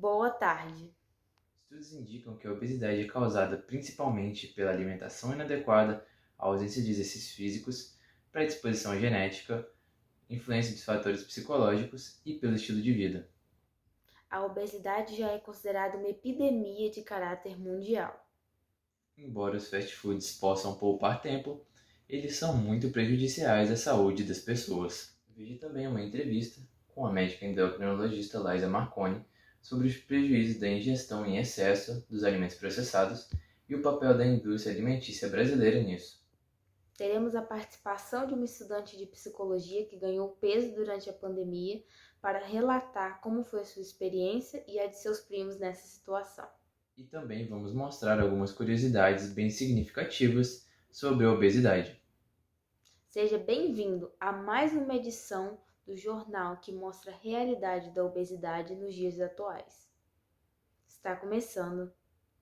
Boa tarde. Estudos indicam que a obesidade é causada principalmente pela alimentação inadequada, a ausência de exercícios físicos, predisposição genética, influência dos fatores psicológicos e pelo estilo de vida. A obesidade já é considerada uma epidemia de caráter mundial. Embora os fast foods possam poupar tempo, eles são muito prejudiciais à saúde das pessoas. Veja também uma entrevista com a médica endocrinologista Laisa Marconi sobre os prejuízos da ingestão em excesso dos alimentos processados e o papel da indústria alimentícia brasileira nisso. Teremos a participação de uma estudante de psicologia que ganhou peso durante a pandemia para relatar como foi a sua experiência e a de seus primos nessa situação. E também vamos mostrar algumas curiosidades bem significativas sobre a obesidade. Seja bem-vindo a mais uma edição do jornal que mostra a realidade da obesidade nos dias atuais. Está começando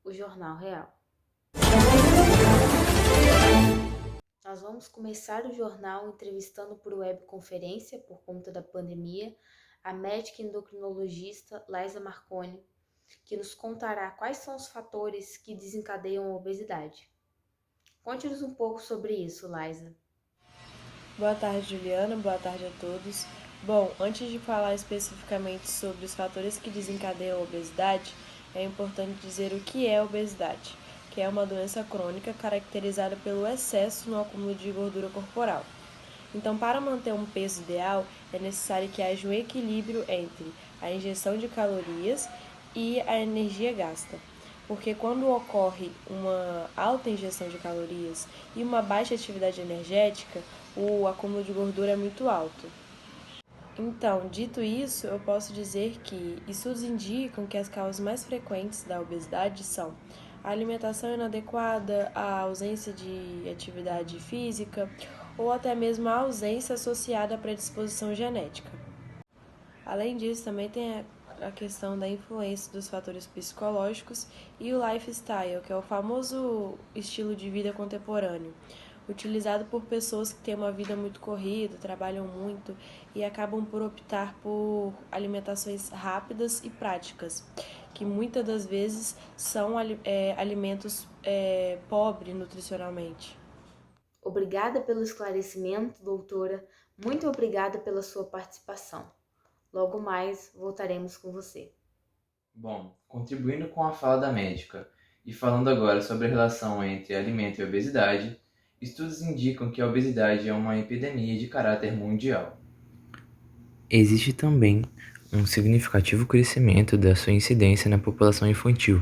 o Jornal Real. Nós vamos começar o jornal entrevistando por webconferência, por conta da pandemia, a médica endocrinologista Laisa Marconi, que nos contará quais são os fatores que desencadeiam a obesidade. Conte-nos um pouco sobre isso, Laisa. Boa tarde, Juliana. Boa tarde a todos. Bom, antes de falar especificamente sobre os fatores que desencadeiam a obesidade, é importante dizer o que é a obesidade, que é uma doença crônica caracterizada pelo excesso no acúmulo de gordura corporal. Então, para manter um peso ideal, é necessário que haja um equilíbrio entre a ingestão de calorias e a energia gasta. Porque quando ocorre uma alta ingestão de calorias e uma baixa atividade energética, o acúmulo de gordura é muito alto. Então, dito isso, eu posso dizer que estudos indicam que as causas mais frequentes da obesidade são a alimentação inadequada, a ausência de atividade física ou até mesmo a ausência associada à predisposição genética. Além disso, também tem a questão da influência dos fatores psicológicos e o lifestyle, que é o famoso estilo de vida contemporâneo, utilizado por pessoas que têm uma vida muito corrida, trabalham muito e acabam por optar por alimentações rápidas e práticas, que muitas das vezes são alimentos pobres nutricionalmente. Obrigada pelo esclarecimento, doutora. Muito obrigada pela sua participação. Logo mais voltaremos com você. Bom, contribuindo com a fala da médica e falando agora sobre a relação entre alimento e obesidade, estudos indicam que a obesidade é uma epidemia de caráter mundial. Existe também um significativo crescimento da sua incidência na população infantil,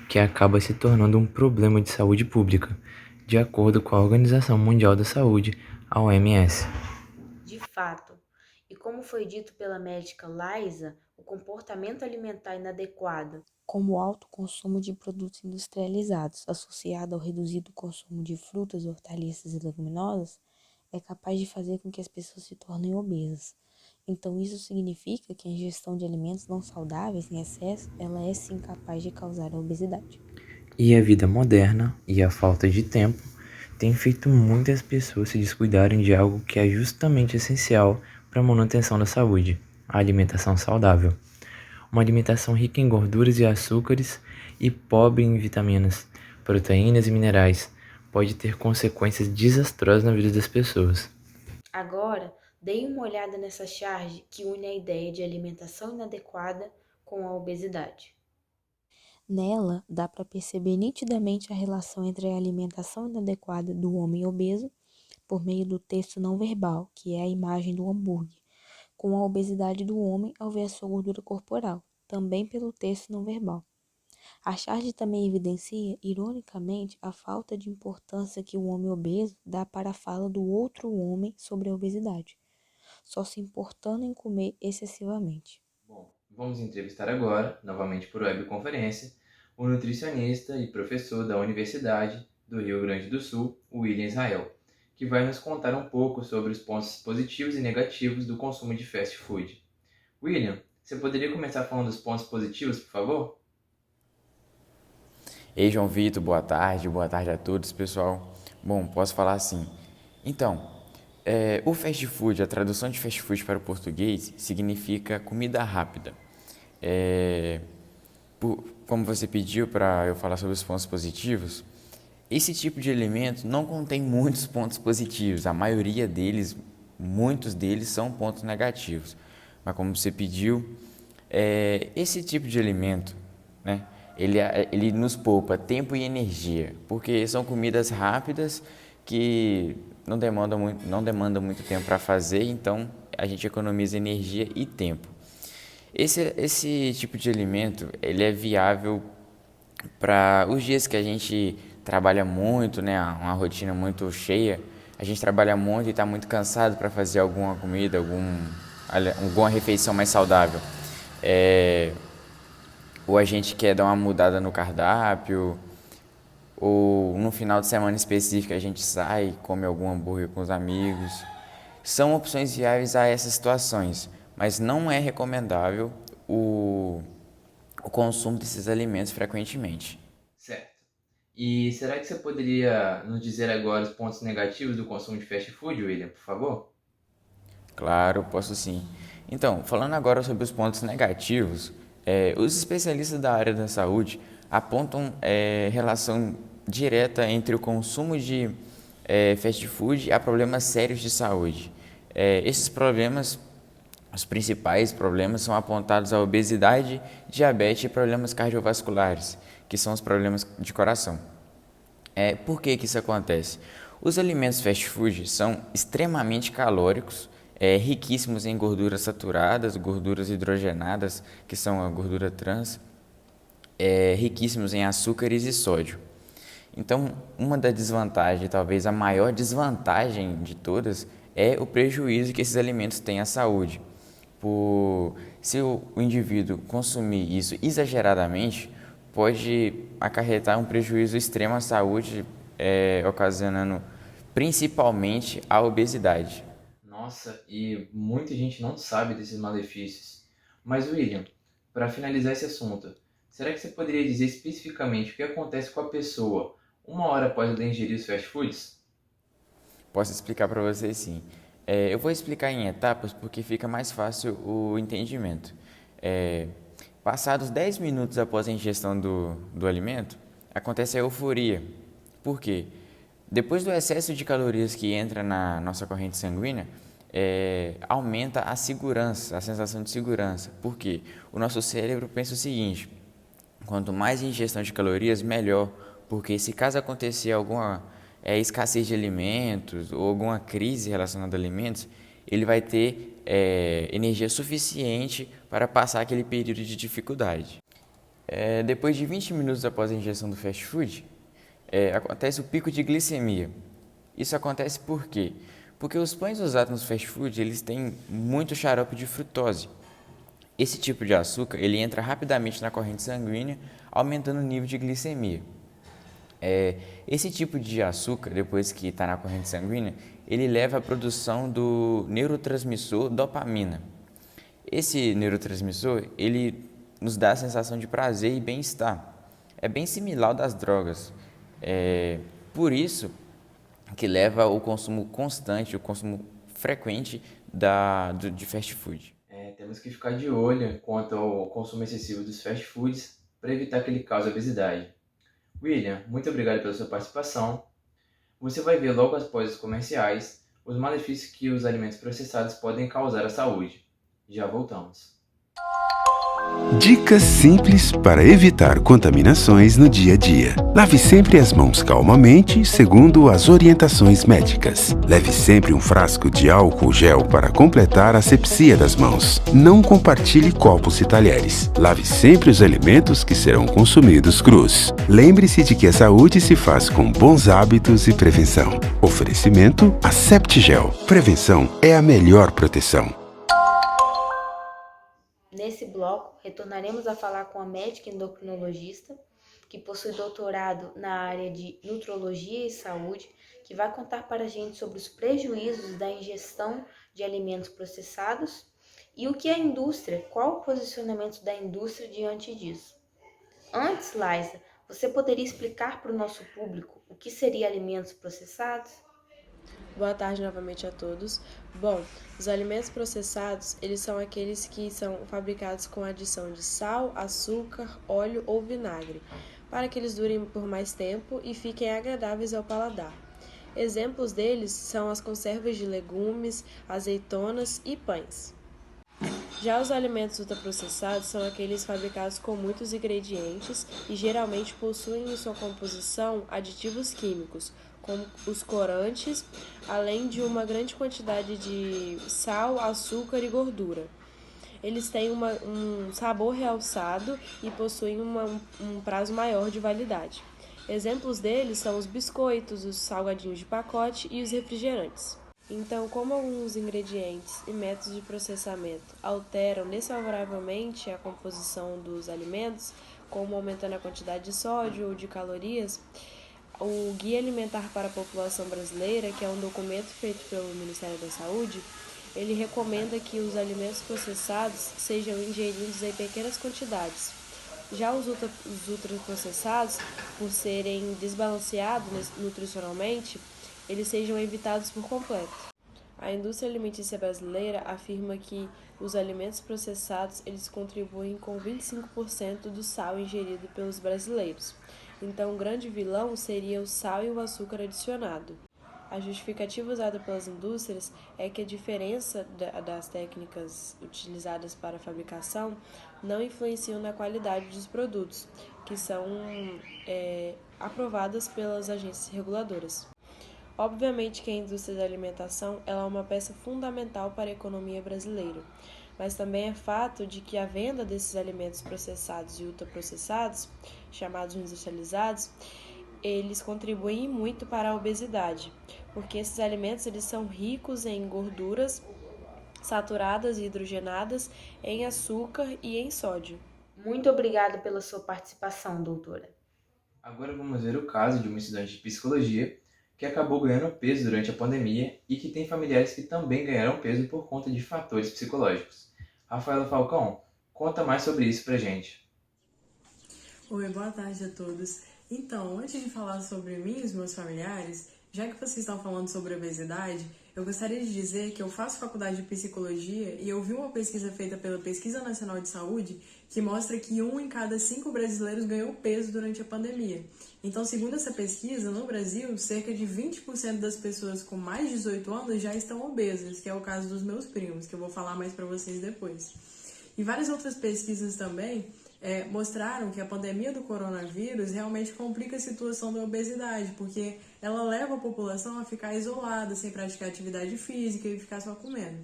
que acaba se tornando um problema de saúde pública, de acordo com a Organização Mundial da Saúde, a OMS. De fato, e como foi dito pela médica Laisa, o comportamento alimentar inadequado, como o alto consumo de produtos industrializados, associado ao reduzido consumo de frutas, hortaliças e leguminosas, é capaz de fazer com que as pessoas se tornem obesas. Então, isso significa que a ingestão de alimentos não saudáveis em excesso, ela é sim capaz de causar a obesidade. E a vida moderna e a falta de tempo têm feito muitas pessoas se descuidarem de algo que é justamente essencial para a manutenção da saúde, a alimentação saudável. Uma alimentação rica em gorduras e açúcares e pobre em vitaminas, proteínas e minerais pode ter consequências desastrosas na vida das pessoas. Agora, dê uma olhada nessa charge que une a ideia de alimentação inadequada com a obesidade. Nela, dá para perceber nitidamente a relação entre a alimentação inadequada do homem obeso, por meio do texto não verbal, que é a imagem do hambúrguer, com a obesidade do homem ao ver a sua gordura corporal, também pelo texto não verbal. A charge também evidencia, ironicamente, a falta de importância que o homem obeso dá para a fala do outro homem sobre a obesidade, só se importando em comer excessivamente. Bom, vamos entrevistar agora, novamente por webconferência, o nutricionista e professor da Universidade do Rio Grande do Sul, William Israel, que vai nos contar um pouco sobre os pontos positivos e negativos do consumo de fast food. William, você poderia começar falando dos pontos positivos, por favor? Ei, João Vitor, boa tarde a todos, pessoal. Bom, posso falar assim. Então, o fast food, a tradução de fast food para o português, significa comida rápida. Como você pediu para eu falar sobre os pontos positivos, esse tipo de alimento não contém muitos pontos positivos. A maioria deles, muitos deles são pontos negativos. Mas como você pediu, esse tipo de alimento, né, ele nos poupa tempo e energia, porque são comidas rápidas que não demandam muito tempo para fazer, então a gente economiza energia e tempo. Esse tipo de alimento, ele é viável para os dias que a gente trabalha muito, né, uma rotina muito cheia, a gente trabalha muito e está muito cansado para fazer alguma comida, alguma refeição mais saudável. É, ou a gente quer dar uma mudada no cardápio, ou no final de semana específico a gente sai, come algum hambúrguer com os amigos. São opções viáveis a essas situações, mas não é recomendável o consumo desses alimentos frequentemente. Certo. E será que você poderia nos dizer agora os pontos negativos do consumo de fast food, William, por favor? Claro, posso sim. Então, falando agora sobre os pontos negativos, os especialistas da área da saúde apontam relação direta entre o consumo de fast food a problemas sérios de saúde. Esses problemas, os principais problemas, são apontados a obesidade, diabetes e problemas cardiovasculares, que são os problemas de coração. Por que isso acontece? Os alimentos fast food são extremamente calóricos, riquíssimos em gorduras saturadas, gorduras hidrogenadas, que são a gordura trans, riquíssimos em açúcares e sódio. Então, uma das desvantagens, talvez a maior desvantagem de todas, é o prejuízo que esses alimentos têm à saúde. Se o indivíduo consumir isso exageradamente, pode acarretar um prejuízo extremo à saúde, ocasionando principalmente a obesidade. Nossa, e muita gente não sabe desses malefícios. Mas, William, para finalizar esse assunto, será que você poderia dizer especificamente o que acontece com a pessoa uma hora após ela ingerir os fast foods? Posso explicar para vocês sim. Eu vou explicar em etapas porque fica mais fácil o entendimento. É, Passados 10 minutos após a ingestão do alimento, acontece a euforia. Por quê? Depois do excesso de calorias que entra na nossa corrente sanguínea, aumenta a segurança, a sensação de segurança. Por quê? O nosso cérebro pensa o seguinte: quanto mais ingestão de calorias, melhor, porque se caso acontecer alguma escassez de alimentos ou alguma crise relacionada a alimentos, ele vai ter energia suficiente para passar aquele período de dificuldade. Depois de 20 minutos após a ingestão do fast food, acontece o pico de glicemia. Isso acontece por quê? Porque os pães usados nos fast food, eles têm muito xarope de frutose. Esse tipo de açúcar, ele entra rapidamente na corrente sanguínea, aumentando o nível de glicemia. Esse tipo de açúcar, depois que está na corrente sanguínea, ele leva à produção do neurotransmissor dopamina. Esse neurotransmissor, ele nos dá a sensação de prazer e bem-estar. É bem similar ao das drogas. Por isso que leva ao consumo constante, o consumo frequente de fast food. Temos que ficar de olho quanto ao consumo excessivo dos fast foods para evitar que ele cause obesidade. William, muito obrigado pela sua participação. Você vai ver logo após os comerciais os malefícios que os alimentos processados podem causar à saúde. Já voltamos. Dicas simples para evitar contaminações no dia a dia. Lave sempre as mãos calmamente, segundo as orientações médicas. Leve sempre um frasco de álcool gel para completar a asepsia das mãos. Não compartilhe copos e talheres. Lave sempre os alimentos que serão consumidos crus. Lembre-se de que a saúde se faz com bons hábitos e prevenção. Oferecimento Aseptigel. Prevenção é a melhor proteção. Nesse bloco, retornaremos a falar com a médica endocrinologista, que possui doutorado na área de nutrologia e saúde, que vai contar para a gente sobre os prejuízos da ingestão de alimentos processados e o que a indústria, qual o posicionamento da indústria diante disso. Antes, Laisa, você poderia explicar para o nosso público o que seria alimentos processados? Boa tarde novamente a todos. Bom, os alimentos processados, eles são aqueles que são fabricados com adição de sal, açúcar, óleo ou vinagre, para que eles durem por mais tempo e fiquem agradáveis ao paladar. Exemplos deles são as conservas de legumes, azeitonas e pães. Já os alimentos ultraprocessados são aqueles fabricados com muitos ingredientes e geralmente possuem em sua composição aditivos químicos, como os corantes, além de uma grande quantidade de sal, açúcar e gordura. Eles têm um sabor realçado e possuem um prazo maior de validade. Exemplos deles são os biscoitos, os salgadinhos de pacote e os refrigerantes. Então, como alguns ingredientes e métodos de processamento alteram desfavoravelmente a composição dos alimentos, como aumentando a quantidade de sódio ou de calorias, o Guia Alimentar para a População Brasileira, que é um documento feito pelo Ministério da Saúde, ele recomenda que os alimentos processados sejam ingeridos em pequenas quantidades. Já os ultraprocessados, por serem desbalanceados nutricionalmente, eles sejam evitados por completo. A indústria alimentícia brasileira afirma que os alimentos processados eles contribuem com 25% do sal ingerido pelos brasileiros. Então, o grande vilão seria o sal e o açúcar adicionado. A justificativa usada pelas indústrias é que a diferença das técnicas utilizadas para a fabricação não influenciam na qualidade dos produtos, que são aprovadas pelas agências reguladoras. Obviamente que a indústria da alimentação ela é uma peça fundamental para a economia brasileira, mas também é fato de que a venda desses alimentos processados e ultraprocessados, chamados industrializados, eles contribuem muito para a obesidade, porque esses alimentos eles são ricos em gorduras saturadas e hidrogenadas, em açúcar e em sódio. Muito obrigada pela sua participação, doutora. Agora vamos ver o caso de uma estudante de psicologia que acabou ganhando peso durante a pandemia e que tem familiares que também ganharam peso por conta de fatores psicológicos. Rafaela Falcão, conta mais sobre isso pra gente. Oi, boa tarde a todos. Então, antes de falar sobre mim e os meus familiares, já que vocês estão falando sobre obesidade, eu gostaria de dizer que eu faço faculdade de psicologia e eu vi uma pesquisa feita pela Pesquisa Nacional de Saúde que mostra que 1 em cada 5 brasileiros ganhou peso durante a pandemia. Então, segundo essa pesquisa, no Brasil, cerca de 20% das pessoas com mais de 18 anos já estão obesas, que é o caso dos meus primos, que eu vou falar mais para vocês depois. E várias outras pesquisas também mostraram que a pandemia do coronavírus realmente complica a situação da obesidade, porque ela leva a população a ficar isolada, sem praticar atividade física e ficar só comendo.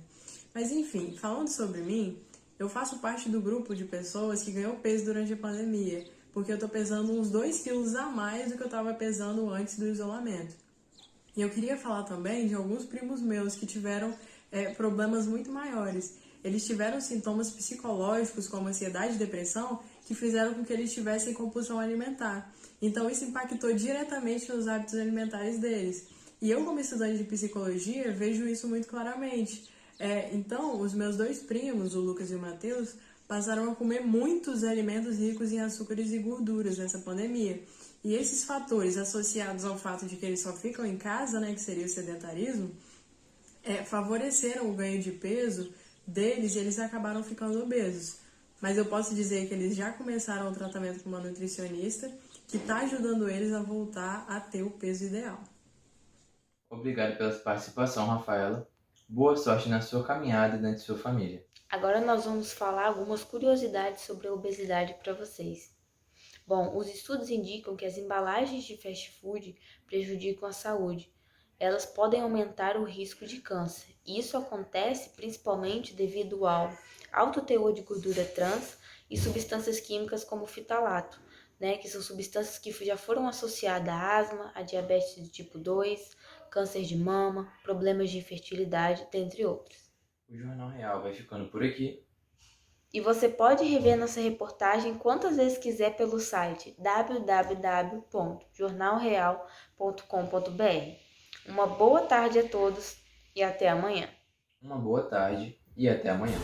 Mas enfim, falando sobre mim, eu faço parte do grupo de pessoas que ganhou peso durante a pandemia, porque eu tô pesando uns 2 quilos a mais do que eu estava pesando antes do isolamento. E eu queria falar também de alguns primos meus que tiveram problemas muito maiores. Eles tiveram sintomas psicológicos como ansiedade e depressão que fizeram com que eles tivessem compulsão alimentar. Então isso impactou diretamente nos hábitos alimentares deles. E eu, como estudante de psicologia, vejo isso muito claramente. Então, os meus 2 primos, o Lucas e o Matheus, passaram a comer muitos alimentos ricos em açúcares e gorduras nessa pandemia. E esses fatores associados ao fato de que eles só ficam em casa, né, que seria o sedentarismo, favoreceram o ganho de peso deles e eles acabaram ficando obesos. Mas eu posso dizer que eles já começaram o tratamento com uma nutricionista que está ajudando eles a voltar a ter o peso ideal. Obrigado pela participação, Rafaela. Boa sorte na sua caminhada e na de sua família. Agora nós vamos falar algumas curiosidades sobre a obesidade para vocês. Bom, os estudos indicam que as embalagens de fast food prejudicam a saúde. Elas podem aumentar o risco de câncer. Isso acontece principalmente devido ao alto teor de gordura trans e substâncias químicas como fitalato, que são substâncias que já foram associadas a asma, a diabetes do tipo 2, câncer de mama, problemas de infertilidade, dentre outros. O Jornal Real vai ficando por aqui. E você pode rever nossa reportagem quantas vezes quiser pelo site www.jornalreal.com.br. Uma boa tarde a todos e até amanhã. Uma boa tarde e até amanhã.